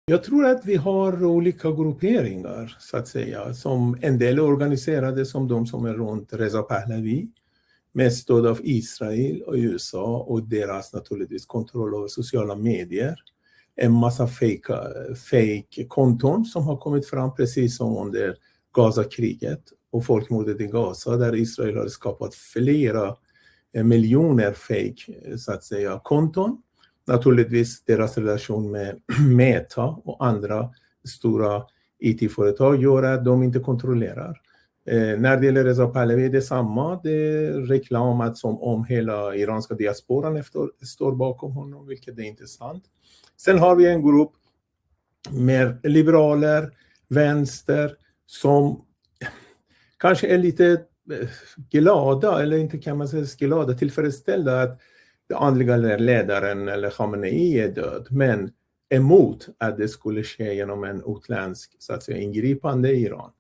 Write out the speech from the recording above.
Jag tror att vi har olika grupperingar, så att säga, som en del organiserade som de som är runt Reza Pahlavi, med stöd av Israel och USA och deras naturligtvis kontroll över sociala medier. En massa fake-konton som har kommit fram precis som under Gaza-kriget och folkmordet i Gaza, där Israel har skapat flera miljoner fake, så att säga, konton. Naturligtvis deras relation med Meta och andra stora IT-företag gör att de inte kontrollerar. När det gäller Reza Pahlavi är det samma. Det är reklam som om hela iranska diasporan står bakom honom, vilket är intressant. Sen har vi en grupp med liberaler, vänster, som kanske är lite glada, eller inte kan man säga glada, tillfredsställda att den andliga ledaren eller Khamenei är död, men emot att det skulle ske genom en utländsk, så att säga, ingripande i Iran.